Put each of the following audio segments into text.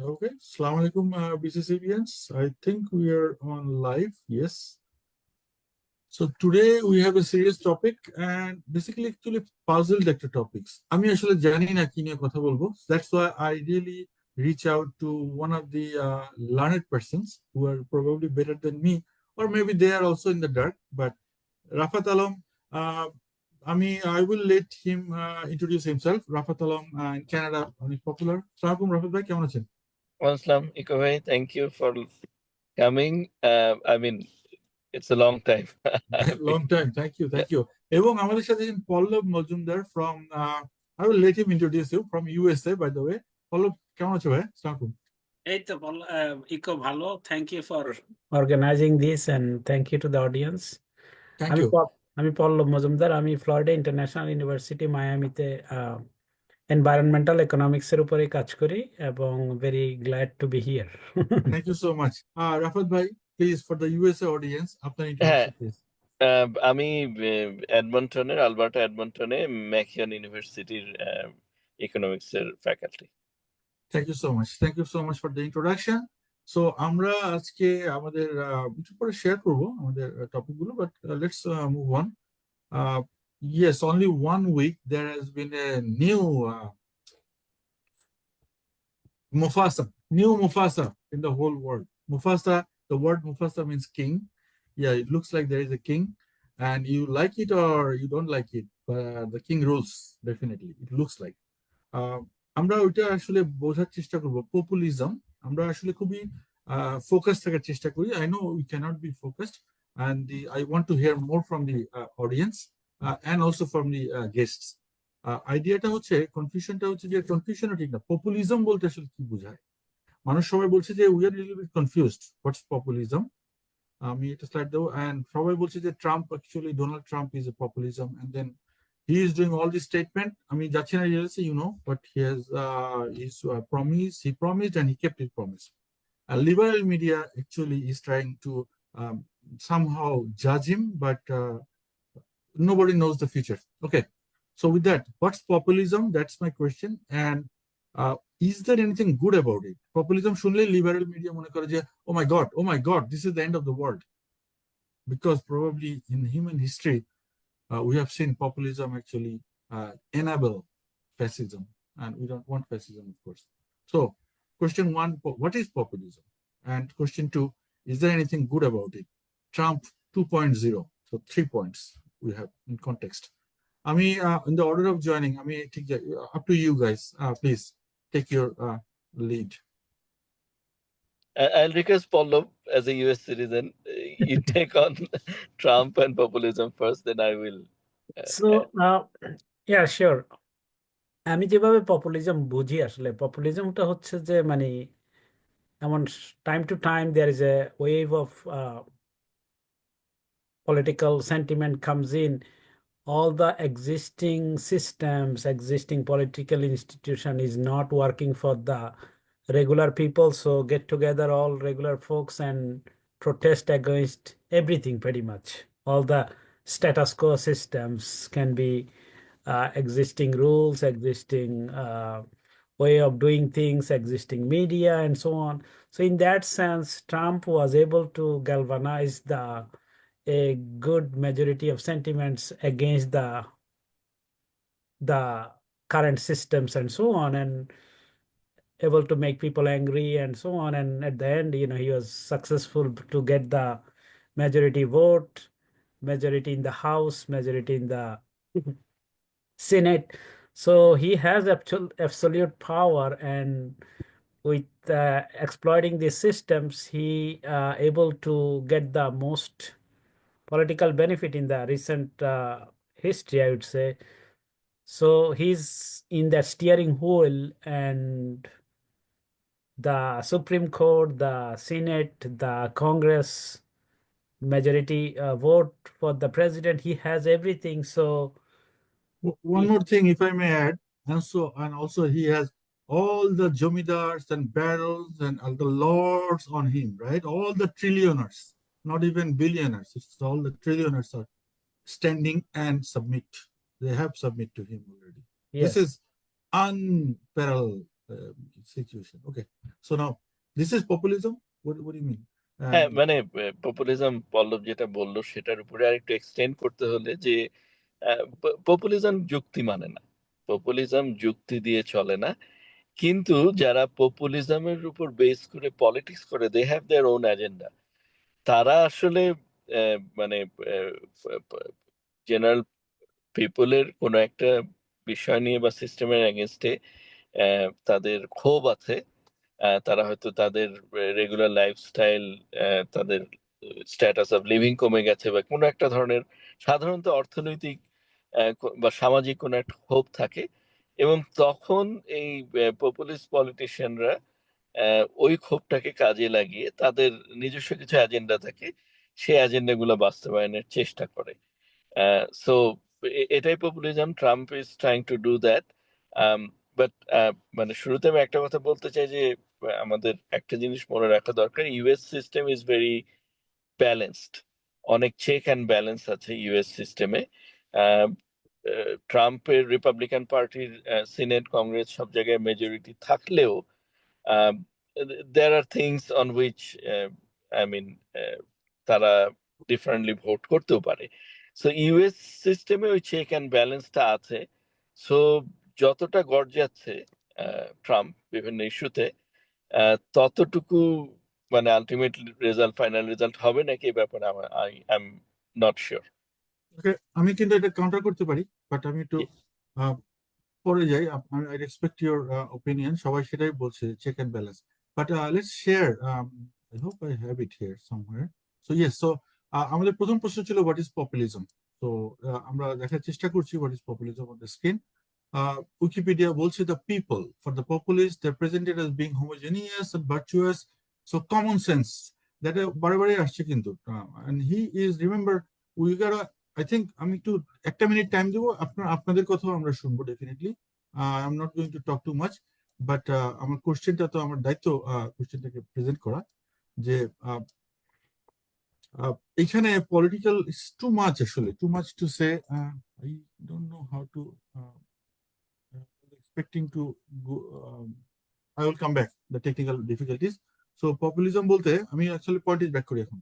Okay. Assalamu alaikum, BCCBians. I think we are on live. Yes. So today we have a serious topic and basically actually puzzled একটা topics. আমি আসলে জানি না কি নিয়ে কথা বলবো. That's why I really reach out to one of the learned persons who are probably better than me, or maybe they are also in the dark. But Rafat Alam, I will let him introduce himself. Rafat Alam in Canada, অনেক popular. Assalamu alaikum, Rafat ভাই, কেমন আছেন? Aslam, Iko thank you for coming. It's a long time. Long time, thank you. এবং আমাদের সাথে Pallab Majumdar from I will let him introduce you from USA by the way. Pallab কেমন আছো ভাই? আসসালামু আলাইকুম। এই তো ইকো ভালো, thank you for organizing this and thank you to the audience. Thank আমি ইউ। আমি পল্লব মজুমদার, আমি ফ্লোরিডা ইন্টারন্যাশনাল ইউনিভার্সিটি মায়ামিতে এনভায়রনমেন্টাল ইকোনমিক্স এর উপরে কাজ করি এবং very glad to be here. Thank you so much. Rafat ভাই, please for the USA audience আপনার হ্যাঁ, ইন্ট্রোডাকশন প্লিজ। আমি আলবার্টা এডমন্টনে ম্যাকিয়ন ইউনিভার্সিটির ইকোনমিক্স এর faculty. Thank you so much, thank you so much for the introduction. So আমরা আজকে আমাদের একটু পরে শেয়ার করবো আমাদের টপিক গুলো, but let's move on. Yes, only 1 week there has been a new new Mufasa in the whole world. Mufasa, the word Mufasa means king. Yeah, it looks like there is a king, and you like it or you don't like it, but the king rules, definitely. It looks like. আমরা ওইটা আসলে বোঝার চেষ্টা করব, populism. আমরা আসলে খুবই focus থাকার চেষ্টা করি। I know we cannot be focused, and I want to hear more from the audience and also from the guests. আইডিয়াটা হচ্ছে, কনফিউশনটা হচ্ছে যে, কনফিউশনও ঠিক না, পপুলিজম বলতে আসলে কি বোঝায়। মানুষ সবাই বলছে যে we are little bit confused, what's populism. আমি এটা স্লাইড দেবো, এন্ড সবাই বলছে যে Trump, actually Donald Trump is a populism, and then he is doing all this statement. আমি যাচ্ছি না ডিটেইলসে, but he has his promise. He promised and he kept his promise. Liberal media actually is trying to somehow judge him, but nobody knows the future. Okay, so with that, what's populism? That's my question. And is there anything good about it? Populism শুনলে liberal media মনে করে যে, oh my god, this is the end of the world. Because probably in human history, we have seen populism actually enable fascism, and we don't want fascism, of course. So, question one, what is populism? And question two, is there anything good about it? Trump 2.0, so 3 points we have in context. In the order of joining, up to you guys. Please take your lead. I'll request Pallav, as a US citizen, you take on Trump and populism first, then I will. So yeah sure. আমি যেভাবে populism বুঝি, আসলে পপুলিজমটা হচ্ছে যে মানে এমন time to time there is a wave of political sentiment comes in, all the existing systems, existing political institution is not working for the regular people, so get together all regular folks and protest against everything pretty much. All the status quo systems can be existing rules, existing way of doing things, existing media, and so on. So in that sense, Trump was able to galvanize a good majority of sentiments against the current systems and so on, and able to make people angry and so on. And at the end, he was successful to get the majority vote, majority in the House, majority in the Senate. So he has absolute power, and with exploiting these systems, he able to get the most political benefit in the recent history, I would say. So he's in that steering wheel, and the Supreme Court, the Senate, the Congress, majority vote for the president. He has everything. So One more thing, if I may add, and also he has all the jomidars and barrels and all the lords on him, right? All the trillionaires, not even billionaires. It's all the trillionaires are standing and submit. They have submit to him already. yes, This is unparalleled situation. Okay, so now this is populism. What do you mean? হ্যাঁ, And মানে populism পল্লব যেটা বললো সেটার উপরে আরেকটু extend করতে হলে যে পপুলিজম যুক্তি মানে না, পপুলিজম যুক্তি দিয়ে চলে না, কিন্তু যারা পপুলিজমের উপর বেস করে পলিটিক্স করে, they have their own agenda. তারা আসলে মানে জেনারেল পিপলের কোনো একটা বিষয় নিয়ে বা সিস্টেমের এগেনস্টে তাদের ক্ষোভ আছে। তারা হয়তো তাদের রেগুলার লাইফস্টাইল, তাদের স্ট্যাটাস অফ লিভিং কমে গেছে, বা কোনো একটা ধরনের সাধারণত অর্থনৈতিক বা সামাজিক কোনো একটা ক্ষোভ থাকে, এবং তখন এই পপুলিস্ট পলিটিশিয়ানরা ওই ক্ষোভটাকে কাজে লাগিয়ে তাদের নিজস্ব কিছু এজেন্ডা থাকে, সেই এজেন্ডাগুলো বাস্তবায়নের চেষ্টা করে। সো এটাই populism. Trump is trying to do that. But মানে শুরুতে আমি একটা কথা বলতে চাই যে আমাদের একটা জিনিস মনে রাখা দরকার, US system is very balanced. অনেক চেক অ্যান্ড ব্যালেন্স আছে ইউএস সিস্টেমে। ট্রাম্পের রিপাবলিকান পার্টির সিনেট, কংগ্রেস সব জায়গায় মেজরিটি থাকলেও there are things on which I mean তারা ডিফারেন্টলি ভোট করতেও পারে। সো ইউএস সিস্টেমে ওই চেক অ্যান্ড ব্যালেন্সটা আছে। সো যতটা গর্জাচ্ছে ট্রাম্প বিভিন্ন ইস্যুতে, ততটুকু মানে আলটিমেট রেজাল্ট, ফাইনাল রেজাল্ট হবে নাকি এই ব্যাপারে I am not sure. okay, আমি কিন্তু এটা কাউন্টার করতে পারি, বাট আমি একটু পরে যাই। I respect your opinion. সবাই সেটাই বলছে, check and balance. But let's share. I hope I have it here somewhere. So yes, so আমাদের প্রথম প্রশ্ন ছিল what is populism. So আমরা দেখার চেষ্টা করছি what is populism on the screen. Wikipedia বলছে the people. For the populace, they're presented as being homogeneous and virtuous. So common sense. That বারে আসছে কিন্তু। And he is, remember, we gotta, I think আমি একটু একটা minute time দেবো, আপনাদের কথাও আমরা শুনবো definitely. I am not going to talk too much, but আমার কোশ্চেনটা তো আমার দায়িত্ব কোশ্চেনটাকে প্রেজেন্ট করা, যে এখানে পলিটিক্যাল ইজ টু মাচ, আসলে too much to say. I don't know how to expecting to go, I will come back the technical difficulties. So populism বলতে আমি আসলে পয়েন্ট ব্যাক করি এখন।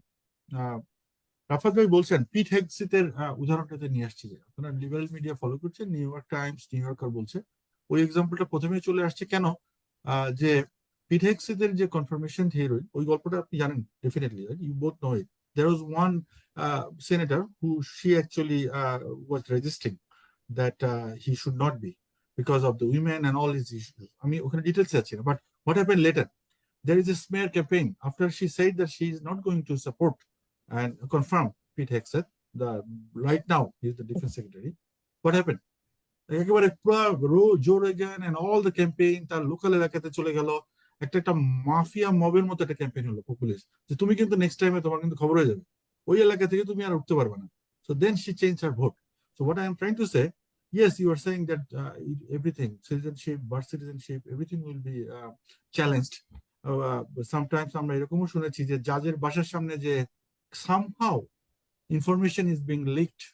রাফাত ভাই বলছেন পিট হেগসিতের উদাহরণটাতে নিয়ে আসছি, যে আপনারা লিবারেল মিডিয়া ফলো করছেন, new York Times, new yorker বলছে, ওই এক্সাম্পলটা প্রথমে চলে আসছে কেন, যে পিট হেগসিতের যে কনফার্মেশন থিওরি, ওই গল্পটা আপনি জানেন definitely, you both know it. There was one senator who she actually was resisting that he should not be because of the women and all these issues. আমি ওখানে ডিটেলস যাচ্ছি না, but what happened later? There is a smear campaign after she said that she is not going to support and confirm Pete Hegseth, the right now he is the defense secretary. What happened? একেবারে পুরো Joe Rogan and all the campaign তার local এলাকাতে চলে গেল, একটা mafia মবের মতো একটা ক্যাম্পেইন হলো পপুলিস্ট, যে তুমি কিন্তু নেক্সট টাইমে তোমার কিন্তু খবর হয়ে যাবে, ওই এলাকা থেকে তুমি আর উঠতে পারবে না। So then she changed her vote. So what I am trying to say, yes, you are saying that everything, citizenship, birth citizenship, everything will be challenged. Sometimes আমরা এরকমও শুনেছি যে জাজের বাসার সামনে যে somehow information is being leaked,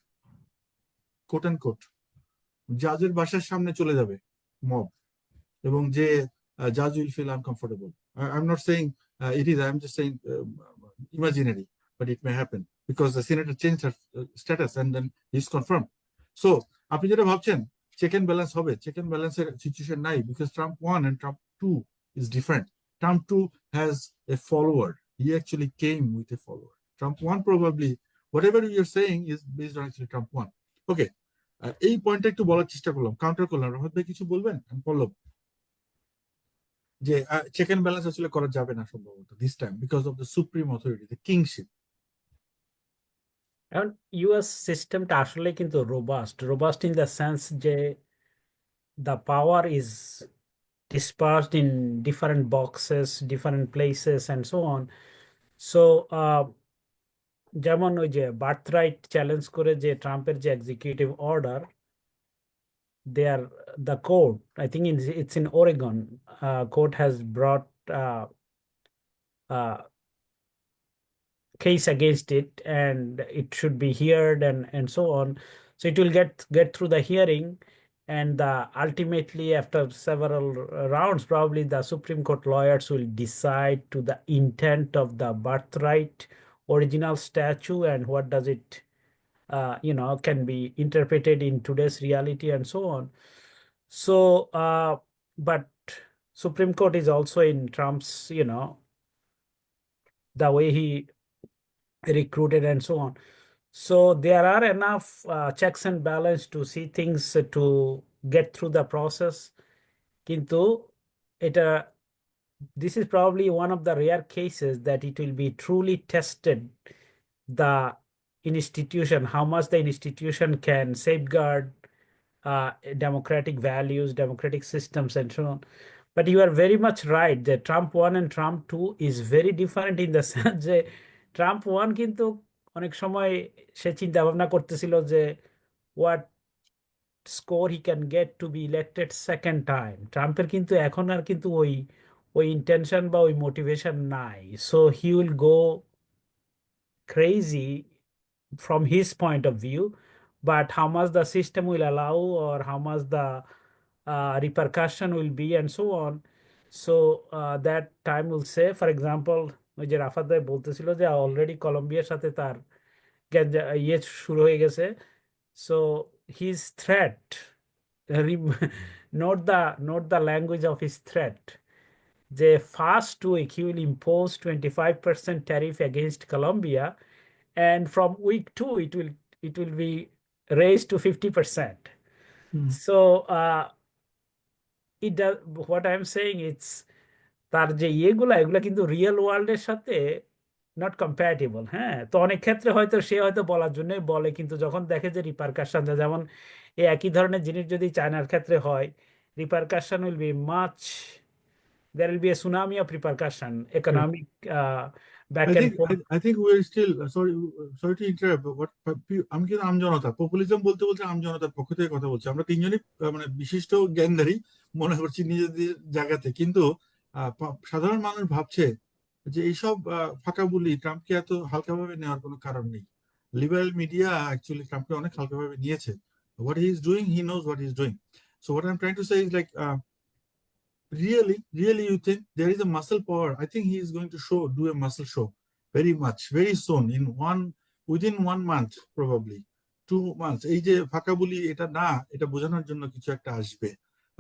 quote unquote, জাজের বাসার সামনে চলে যাবে মব, এবং যে জাজ will feel uncomfortable. I am not saying it is, I am just saying imaginary, but it may happen because the senator changed her status and then he's confirmed. So আপনি যেটা ভাবছেন চেক এন্ড ব্যালেন্স হবে, check and ব্যালেন্সের situation নাই, because Trump 1 and Trump 2 is different. Trump 2 has a follower. He actually came with a follower. Trump 1 probably, whatever you're saying is based on actually Trump 1. Okay, এই পয়েন্টটা একটু বলার চেষ্টা করলাম, counter করলাম। রহমত ভাই কিছু বলবেন? পল্লব, যে চেক এন্ড ব্যালেন্স আসলে করা যাবে না সম্ভবত this time because of the supreme authority, the kingship. এখন ইউএস সিস্টেমটা আসলে কিন্তু রোবাস্ট ইন দ্য সেন্স যে the power is dispersed in different boxes, different places, and so on. So, যেমন ওই যে বার্থরাইট চ্যালেঞ্জ করে যে ট্রাম্পের যে executive order, they are the court, I think it's in Oregon, court has brought case against it, and it should be heard and so on. So it will get through the hearing, And ultimately, after several rounds, probably the Supreme Court lawyers will decide to the intent of the birthright original statute and what does it, can be interpreted in today's reality and so on. So, but Supreme Court is also in Trump's, the way he recruited and so on. So there are enough checks and balance to see things to get through the process. Kintu, this is probably one of the rare cases that it will be truly tested the institution, how much the institution can safeguard democratic values, democratic systems, and so on. But you are very much right that Trump 1 and Trump 2 is very different in the sense যে Trump 1 কিন্তু অনেক সময় সে চিন্তা ভাবনা করতেছিল যে what score he can get to be elected second time. ট্রাম্পের কিন্তু এখন আর কিন্তু ওই ইন্টেনশন বা ওই মোটিভেশন নাই, so he will go crazy from his point of view, but how much the system will allow or how much the repercussion will be and so on. So that time will say, for example, ওই যে রাফাত ভাই বলতেছিল যে already কলম্বিয়ার সাথে তার ইয়ে শুরু হয়ে গেছে, so his threat, note the language of his threat. The first week he will impose 25% tariff against Colombia, and from week 2 it will be raised to 50%. So it does, what I'm saying, it's তার যে এগুলা কিন্তু real ওয়ার্ল্ডের সাথে not compatible. হ্যাঁ, তো অনেক ক্ষেত্রে হয়তো সে হয়তো বলার জন্য বলে, কিন্তু যখন দেখে যে রিপারকাশন, যেমন এই একই ধরনের জিনিস যদি চায়নার ক্ষেত্রে হয়, repercussion will be much, there will be a tsunami of repercussion, economic back and forth. I think we're still sorry to interrupt, but আমি কিন্তু আমজনতা পপুলিজম বলতে বলতে আমজনতার পক্ষ থেকে কথা বলছি। আমরা তিনজনই মানে বিশিষ্ট জ্ঞানধারী মনে করছি নিজেদের জায়গাতে, কিন্তু সাধারণ মানুষ ভাবছে যে এইসব ফাঁকা বলি ট্রাম্পকে এত হালকাভাবে নেওয়ার কোনো কারণ নেই। লিবারেল মিডিয়া অ্যাকচুয়ালি ট্রাম্পকে অনেক হালকাভাবে নিয়েছে। What he is doing, he knows what he is doing. So what I'm trying to say is like, really you think there is a muscle power? I think he is going to do a muscle show very soon, within 1 month, probably 2 months. এই যে ফাঁকা বলি এটা না, এটা বোঝানোর জন্য কিছু একটা আসবে।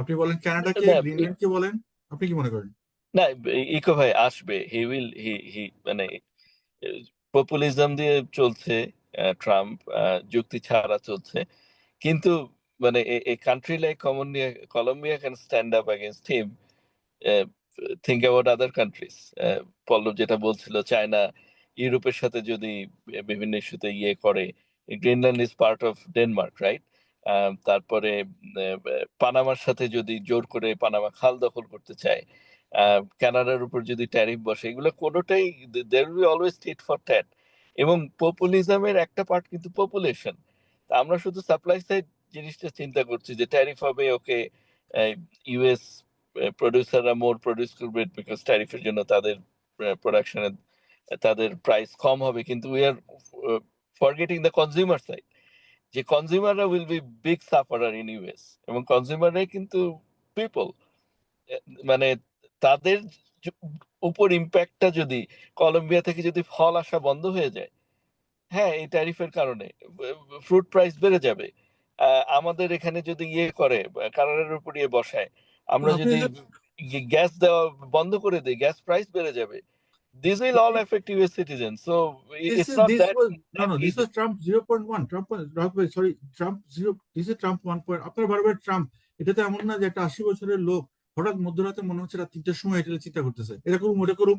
আপনি বলেন কানাডাকে, গ্রিনল্যান্ডকে বলেন, আপনি কি মনে করেন? না, ইকো ভাই আসবে, হি মানে পপুলিজম দিয়ে চলছে ট্রাম্প, যুক্তি ছাড়া চলছে, কিন্তু মানে a country like Colombia can stand up against him. Think about other countries. পল্লব যেটা বলছিল, চায়না ইউরোপের সাথে যদি বিভিন্ন ইস্যুতে ইয়ে করে, Greenland is part of Denmark, right? তারপরে পানামার সাথে যদি জোর করে পানামা খাল দখল করতে চায়, কানাডার উপর যদি ট্যারিফ বসে, এগুলো কোনোটাই there will be always tit for tat. এবং পপুলিজমের একটা পার্ট কিন্তু পপুলেশন। আমরা শুধু সাপ্লাই সাইড জিনিসটা চিন্তা করছি যে ট্যারিফ হবে, ওকে, ইউএস প্রডিউসাররা মোর প্রডিউস করবে বিকজ ট্যারিফের জন্য তাদের প্রোডাকশনে তাদের প্রাইস কম হবে, কিন্তু we are forgetting the consumer side, যে কনজিউমাররা will be big sufferer in US, এবং কনজিউমাররাই কিন্তু পিপল, মানে তাদের উপর ইম্প্যাক্টটা যদি কলম্বিয়া থেকে যদি ফল আসা বন্ধ হয়ে যায়, হ্যাঁ, এই ট্যারিফের কারণে ফ্রুট প্রাইস বেড়ে যাবে। আমাদের এখানে যদি ইয়ে করে, কানাডার উপর ইয়ে বসায়, আমরা যদি গ্যাস দেওয়া বন্ধ করে দিই, গ্যাস প্রাইস বেড়ে যাবে। This will all affect US citizens. So it's not that. This was Trump 0.1. Trump 0. This is Trump 1. আপনার বারবার ট্রাম্প, এটা তো এমন না যে একটা 80 বছরের লোক হঠাৎ মধ্যরাতে মনে হচ্ছে রাত 3টার সময় এটা চিন্তা করতেছে, এটা করুম ওটা করুম।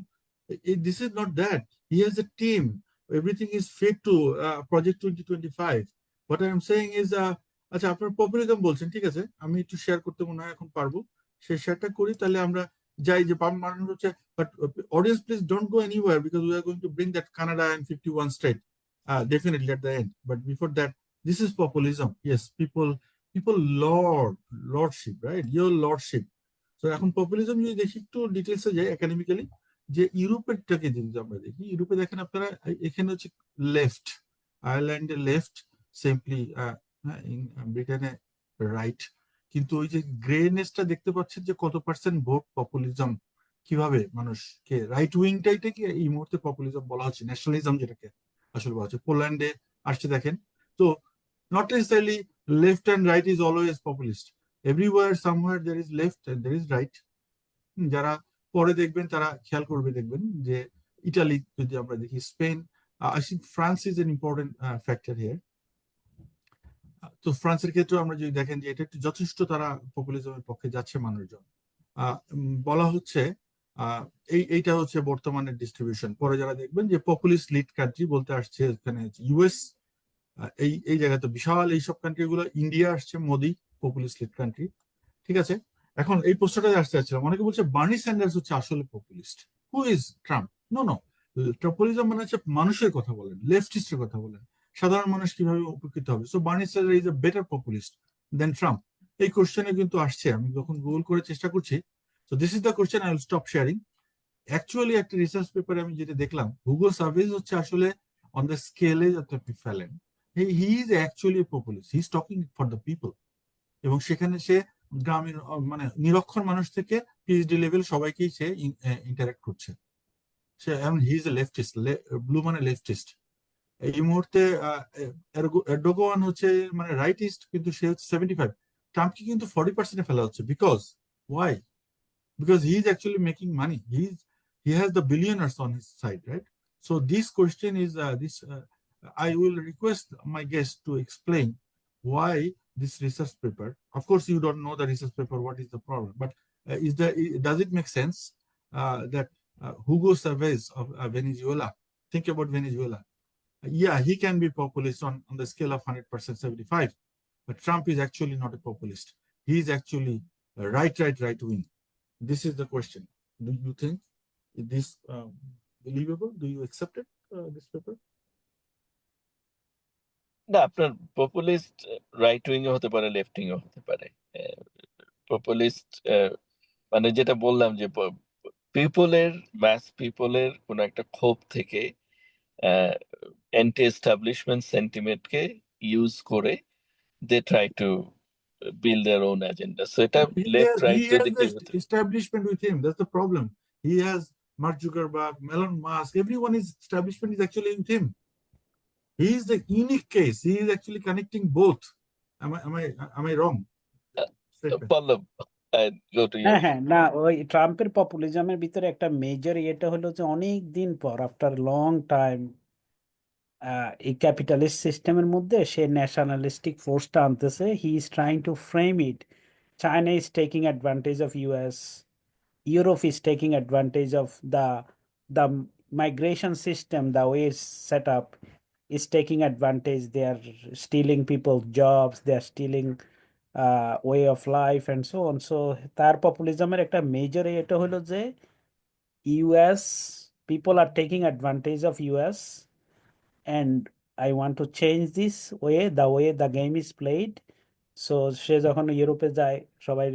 This is not that. He has a team. Everything is fit to Project 2025. What I am saying is, আচ্ছা আপনার পপুলিজম বলছেন, ঠিক আছে, আমি একটু শেয়ার করতে মনে হয় এখন পারবো, সেই শেয়ারটা করি, তাহলে আমরা যাই যে পাম মানানো হচ্ছে। But audience, please don't go anywhere, because we are going to bring that Canada and 51 state definitely at the end. But before that, this is populism. Yes, people lordship, right? Your lordship. So এখন populism যদি দেখি একটু ডিটেলসে যাই academically, যে ইউরোপেরটাকে যদি আমরা দেখি, ইউরোপে দেখেন আপনারা এখানে হচ্ছে লেফট, আয়ারল্যান্ডে লেফট, সিম্পলি ব্রিটেনে রাইট, কিন্তু ওই যে গ্রেনেসটা দেখতে পাচ্ছেন যে কত পার্সেন্ট ভোট পপুলিজম, কিভাবে মানুষকে রাইট উইংটাইটাকে এই মুহূর্তে পপুলিজম বলা হচ্ছে, ন্যাশনালিজম যেটাকে আসলে বলা হচ্ছে। পোল্যান্ডে আসছে দেখেন তো, not necessarily left and right is always populist. Everywhere, somewhere there is left and there is right. যারা পরে দেখবেন তারা খেয়াল করবে, দেখবেন যে ইটালি যদি আমরা দেখি, Spain, I think France is an important factor here. তো ফ্রান্সের ক্ষেত্রে আমরা যদি দেখেন যে এটা একটু যথেষ্ট তারা পপুলিজমের পক্ষে যাচ্ছে মানুষজন। বলা হচ্ছে এইটা হচ্ছে বর্তমানের ডিস্ট্রিবিউশন। পরে যারা দেখবেন যে পপুলিস্ট লিড কান্ট্রি বলতে আসছে এখানে ইউএস, এই জায়গায় তো বিশাল এইসব কান্ট্রি গুলো, ইন্ডিয়া আসছে, মোদি পপুলিস্ট লিড কান্ট্রি, ঠিক আছে। এখন এই প্রশ্নটা আসতে চাচ্ছিলাম, অনেকে বলছে বার্নি স্যান্ডার্স হচ্ছে আসলে populist, who is Trump? No no, populism মানে হচ্ছে মানুষের কথা বলেন, লেফটিস্টের কথা বলেন, সাধারণ মানুষ কিভাবে উপকৃত হবে। So Bernie Sanders is a better populist than Trump. এই কোশ্চেনে কিন্তু আসছে, আমি যখন গুগল করে চেষ্টা করছি। So this is the question, I will stop sharing. Actually একটা রিসার্চ পেপারে আমি যেটা দেখলাম, গুগল সার্ভিস হচ্ছে আসলে অন দ্য স্কেলে যত আপনি ফেলেন, he is actually populist, he is talking for the people. এবং সেখানে সে গ্রামীণ মানে নিরক্ষর মানুষ থেকে পিএইচডি লেভেল সবাইকেই সে ইন্টারাক্ট করছে। সে এখন হি ইজ এ লেফটিস্ট, ব্লু মানে লেফটিস্ট। এই মুহূর্তে এরদোগান হচ্ছে মানে রাইটিস্ট, কিন্তু সে হচ্ছে 75। ট্রাম্পকে কিন্তু 40% ফেলা হচ্ছে। Because Y? Because he is actually making money. He has the billionaires on his side, right? So this question is I will request my guest to explain why this research paper. Of course, you don't know the research paper. What is the problem? But does it make sense that Hugo Chavez of Venezuela? Think about Venezuela. Yeah, he can be populist on the scale of 100%, 75. But Trump is actually not a populist. He is actually right wing. This is the question. Do you think this believable? Do you accept it, this paper? না, আপনার populist right wing এ হতে পারে, left wing এ হতে পারে। Populist মানে যেটা বললাম যে পিপলের, ম্যাস পিপলের কোন একটা ক্ষোভ থেকে অ্যান্টি এস্টাবলিশমেন্ট সেন্টিমেন্টকে ইউজ করে they try to build their own agenda. So এটা লেফট রাইট He যদি has কেউ the establishment with him. That's the problem. He has Mark Zuckerberg, Elon Musk. Everyone is establishment is actually with him. He is the unique case. He is actually connecting both. Am I wrong? Statement. Pallab, go to হ্যাঁ you. হ্যাঁ, না ওই ট্রাম্পের পপুলিজমের ভিতরে একটা major ইয়েটা হলো যে অনেক দিন পর, আফটার লং টাইম, এই ক্যাপিটালিস্ট সিস্টেমের মধ্যে সে ন্যাশনালিস্টিক ফোর্সটা আনতেছে। He is trying to frame it. China is taking advantage of US, Europe is taking advantage of the migration system, the way it's set up is taking advantage. They are stealing people's jobs, they are stealing way of life and so on. So তার পপুলিজমের একটা major এটা হলো যে US, people are taking advantage of US and I want to change this way, the way the game is played. So সে যখন ইউরোপে যায় সবাই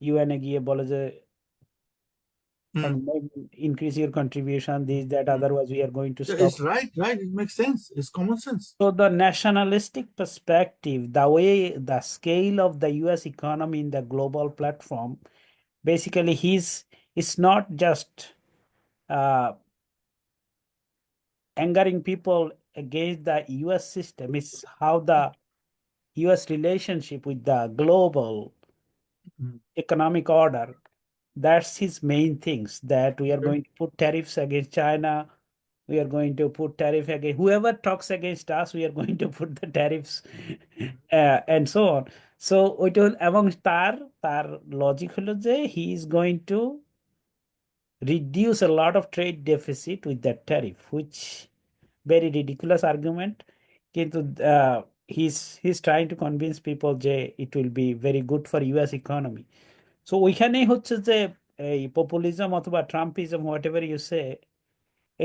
ইউএনএ গিয়ে বলে যে increase your contribution, this, that, otherwise we are going to Yeah, stop. it's right. It makes sense. It's common sense. So the nationalistic perspective, the way, the scale of the US economy in the global platform, basically it's not just angering people against the US system, it's how the US relationship with the global economic order. That's his main things, that we are Okay. going to put tariffs against China, we are going to put tariff against whoever talks against us, we are going to put the tariffs and so on. So it will among tar logic হলো যে he is going to reduce a lot of trade deficit with that tariff, which very ridiculous argument, কিন্তু he's trying to convince people যে it will be very good for US economy. So ওইখানেই হচ্ছে যে এই populism অথবা ট্রাম্পিজম, what ever you সে,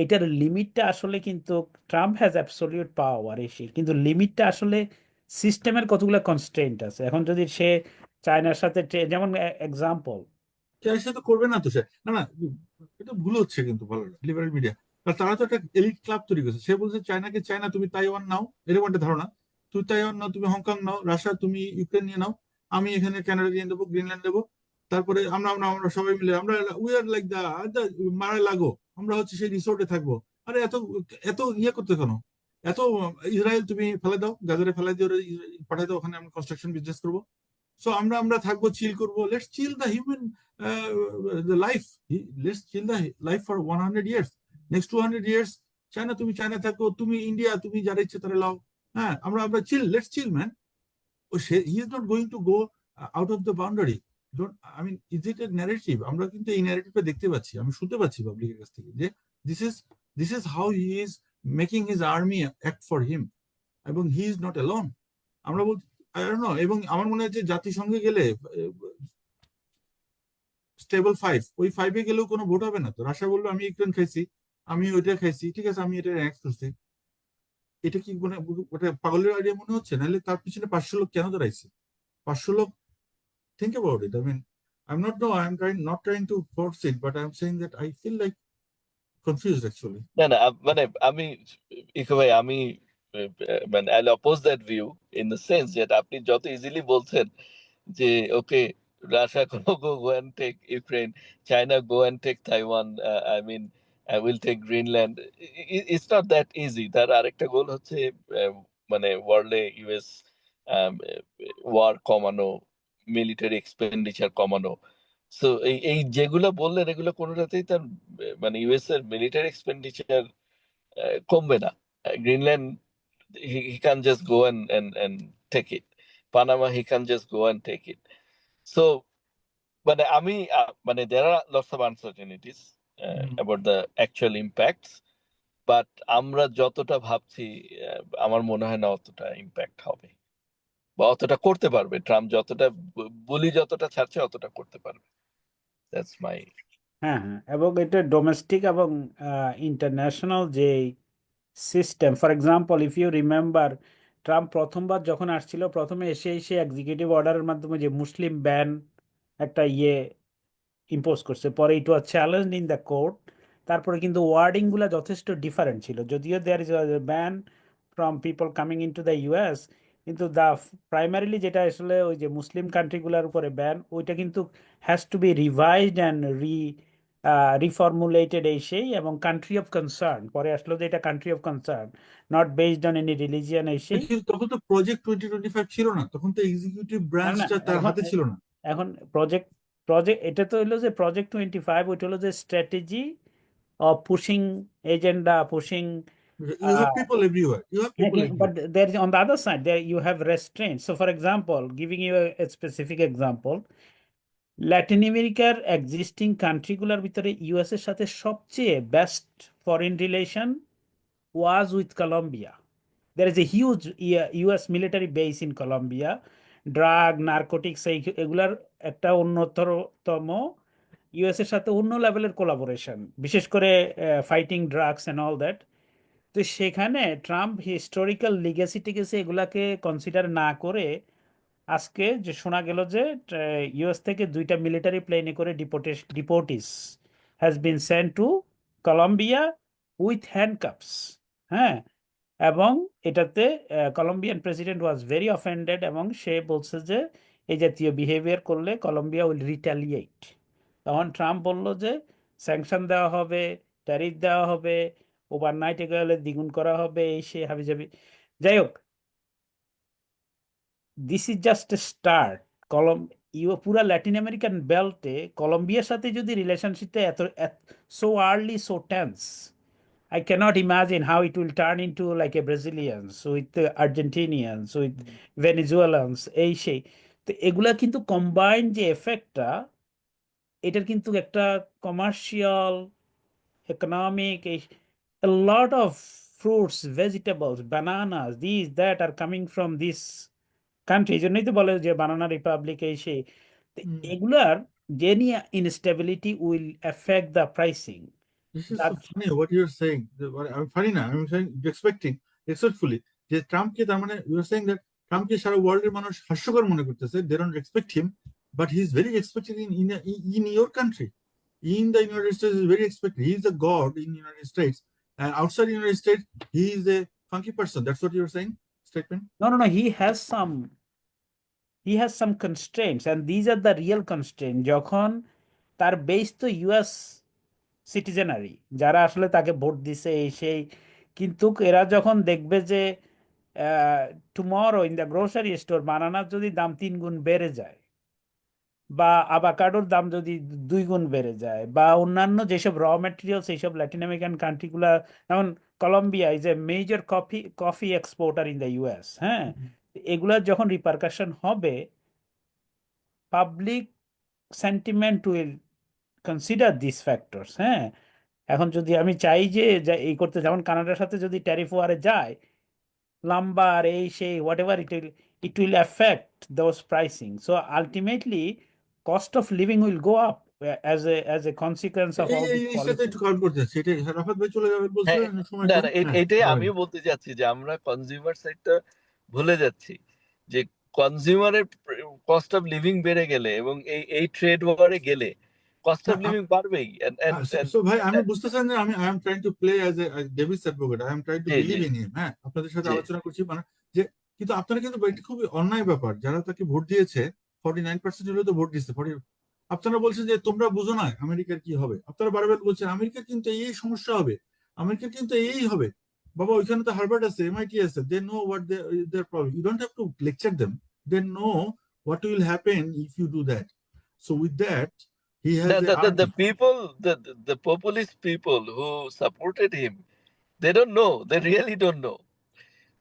এইটার লিমিটটা আসলে কিন্তু ট্রাম্প হ্যাজ অ্যাবসলিউট পাওয়ার এসে, কিন্তু লিমিটটা আসলে সিস্টেমের কতগুলো কনস্ট্রেন্ট আছে। এখন যদি সে চায়নার সাথে যেমন এক্সাম্পল, চায়ের সাথে করবে না তো সে, না এটা ভুল হচ্ছে কিন্তু ভালো লিবারেল মিডিয়া। তারা তো একটা এলিট ক্লাব তৈরি করেছে। সে বলছে চায়নাকে, চায়না তুমি তাইওয়ান নাও, এরকম একটা ধারণা। তুমি তাইওয়ান নাও, তুমি হংকং নাও, রাশিয়া তুমি ইউক্রেন নিয়ে নাও, আমি এখানে ক্যানাডিয়ান দেবো, গ্রিনল্যান্ড দেবো, তারপরে আমরা আমরা আমরা সবাই মিলে আমরা উই আর লাইক দা মারা লাগো, আমরা হচ্ছে সেই রিসোর্টে থাকবো। আরে এত এত ইয়ে করতে কেন? এত ইসরায়েল তুমি ফেলে দাও, গাজারে ফেলে দিয়ে ওরা পাঠাই দাও, ওখানে আমি কনস্ট্রাকশন বিজনেস করবো। সো আমরা আমরা থাকবো, চিল করবো, let's chill the human the life, let's chill the life for 100 years, next 200 years China, তুমি চায়না থাকো, তুমি ইন্ডিয়া, তুমি যারা ইচ্ছে তারা লাও। হ্যাঁ, আমরা আমরা chill, let's chill man. He is not going to go out of the boundary. I mean, is it a narrative? আমরা কিন্তু এই ন্যারেটিভটা দেখতে পাচ্ছি, আমি শুনতে পাচ্ছি পাবলিকের কাছ থেকে যে this is how he is making his army act for him, এবং হি ইজ নট অ্যালোন। আমরা বলছি I don't know, এবং আমার মনে হয় যে জাতিসংঘে গেলে স্টেবল 5, ওই 5-এ গেলেও কোনো ভোট হবে না। তো রাশিয়া বললো আমি ইউক্রেন খাইছি, আমি ওইটা খাইছি, ঠিক আছে, আমি এটা অ্যাক্ট করছি। এটা কি মানে ওটা পাগলের আইডিয়া মনে হচ্ছে? নাহলে তার পিছনে 500 লোক কেন দাঁড়াইছে? 500 লোক, think about it. I mean, not trying to force it, but I'm saying that I feel like confused actually. না না মানে আমি ইকো ভাই আমি মানে I oppose that view in the sense যে আপনি যত ইজিলি বলছেন যে okay Russia go and take Ukraine, China go and take Taiwan, I mean will take Greenland, it's not that easy. তার আরেকটা গোল হচ্ছে মানে ওয়ার্ল্ডে ইউএস ওয়ার কমানো, মিলিটারি এক্সপেন্ডিচার কমানো। সো এই যেগুলো বললেন এগুলো কোনোটাতেই তার মানে ইউএস এর মিলিটারি এক্সপেন্ডিচার কমবে না। Greenland he can't just go and take it. Panama he can't just go and take it. So but আমি মানে there are lots of uncertainties about the actual impacts, but আমরা যতটা ভাবছি আমার মনে হয় না অতটা ইম্প্যাক্ট হবে বা অতটা করতে পারবে। ট্রাম্প যতটা বুলি যতটা ছাড়ছে অতটা করতে পারবে। That's my. হ্যাঁ হ্যাঁ, এবং এটা ডোমেস্টিক এবং ইন্টারন্যাশনাল যে system, for example if you remember, Trump প্রথমবার যখন আসছিল, প্রথমে এসে এক্সিকিউটিভ অর্ডারের মাধ্যমে যে মুসলিম ব্যান একটা ইম্পোজ করছে, পরে it was challenged in the court. তারপরে কিন্তু ওয়ার্ডিংগুলো যথেষ্ট ডিফারেন্ট ছিল, যদিও there is ban from people coming in to the US, কিন্তু দ্য প্রাইমারিলি যেটা আসলে ওই যে মুসলিম কান্ট্রিগুলোর উপরে ব্যান, ওইটা কিন্তু has to be revised and reformulated এই সেই, এবং কান্ট্রি অফ কনসার্ন পরে আসলো যে এটা country of concern, not based on any religion এই সেই। কিন্তু তখন তো প্রজেক্ট 2025 ছিল না, তখন তো এক্সিকিউটিভ না না, ব্রাঞ্চটা তার হাতে ছিল না। এখন প্রজেক্ট এটা তো হলো যে প্রজেক্ট 25, ওইটা হলো যে strategy of pushing agenda, pushing. You have people everywhere. You have people everywhere. But there is on the other side, there you have restraints. So, for example, giving you a specific example, Latin America existing countryগুলোর ভিতরে US এর সাথে সবচেয়ে best foreign relation was with Colombia. There is a huge US military base in Colombia. Drug, narcotics এগুলার একটা অন্যতম US এর সাথে অন্য লেভেলের কোলাবোরেশন, বিশেষ করে fighting drugs and all that. তো সেখানে ট্রাম্প হিস্টোরিক্যাল লিগেসি টিগেসি এগুলাকে কনসিডার না করে আজকে যে শোনা গেল যে ইউএস থেকে 2টা মিলিটারি প্লেনে করে deportees has been sent to Colombia with handcuffs. হ্যাঁ, এবং এটাতে Colombian president was very offended, এবং সে বলছে যে এই জাতীয় বিহেভিয়ার করলে কলম্বিয়া উইল রিটালিয়েট। তখন ট্রাম্প বলল যে স্যাংশন দেওয়া হবে, ট্যারিফ দেওয়া হবে, ওভারনাইটে গেলে দ্বিগুণ করা হবে, এই সে হাবিজাবি। যাই হোক, this is just a start. পুরা ল্যাটিন আমেরিকান বেল্টে কলম্বিয়ার সাথে যদি রিলেশনশিপটা এত so early so tense, I cannot imagine how it will turn into like a Brazilians with the Argentinians with Venezuelans এই সেই। তো এগুলা কিন্তু কম্বাইন্ড যে এফেক্টটা, এটার কিন্তু একটা commercial, economic, a lot of fruits, vegetables, bananas, these that are coming from this country, এই জন্যই তো বলে যে বানানা রিপাবলিক এই সেই। এগুলার jenny instability will effect the pricing. This is so funny what you're saying. I'm funny now. I'm saying expecting, respectfully, যে ট্রাম্পকে তার মানে you're saying that ট্রাম্পকে সারা ওয়ার্ল্ডের মানুষ হাস্যকর মনে করতেছে. They don't respect him, but he's very expected in your country. In the United States, he's very expected. He is a god in the United States, and outside the United States, he is a funky person. That's what you're saying? Statement? No, he has some he has some constraints, and these are the real constraints. যখন তার base তো US সিটিজেনারি, যারা আসলে তাকে vote দিছে এই সেই, কিন্তু এরা যখন দেখবে যে tomorrow in the grocery store বানানার যদি দাম 3 গুণ বেড়ে যায়, বা আভাকাডোর দাম যদি 2 গুণ বেড়ে যায়, বা অন্যান্য যেসব র ম্যাটেরিয়ালস এইসব ল্যাটিন আমেরিকান কান্ট্রিগুলা, যেমন Colombia is a major coffee exporter in the US, হ্যাঁ, এগুলার যখন রিপারকাশন হবে, public sentiment will consider this factors. হ্যাঁ, এখন যদি আমি চাই যে এই করতে, যেমন কানাডার সাথে যদি ট্যারিফ ওয়ারে যায়, লাম্বার এই সেই what ever, it will affect those pricing. So ultimately cost of living will go up as a consequence of এই all এই this জিনিসটাতে policy. একটু কল করতে চাচ্ছি, এটাই রাফাত ভাই চলে যাবেন হ্যাঁ, বলছিলেন সময় না কম। না হ্যাঁ, এটাই বলেন। আমিও বলতে চাচ্ছি যে আমরা কনজিউমার সাইডটা ভুলে যাচ্ছি, যে কনজিউমারের কস্ট অফ লিভিং বেড়ে গেলে এবং এই ট্রেড ওয়ারে গেলে কস্ট অফ হ্যাঁ, লিভিং বাড়বেই। সো ভাই আমি বুঝতেছেন যে আমি I am trying to play as a Davies advocate, I am trying to G believe G in him. হ্যাঁ, আপনাদের সাথে জি আলোচনা করছি মানে যে, কিন্তু আপনারা কিন্তু এটা খুবই অন্যায় ব্যাপার, যারা তাকে ভোট দিয়েছে 49% হলেও তো ভোট দিচ্ছে। আপনারা বলছেন যে তোমরা বুঝো না আমেরিকার কি হবে, আপনারা বারবার বলছেন আমেরিকার কিন্তু এই সমস্যা হবে, আমেরিকার কিন্তু এই হবে। বাবা ওইখানে তো হার্ভার্ড আছে, এমআইটি আছে, they know what their problem, you don't have to lecture them, they know what will happen if you do that. So with that he has a the army. people, the populist people who supported him, they don't know, they really don't know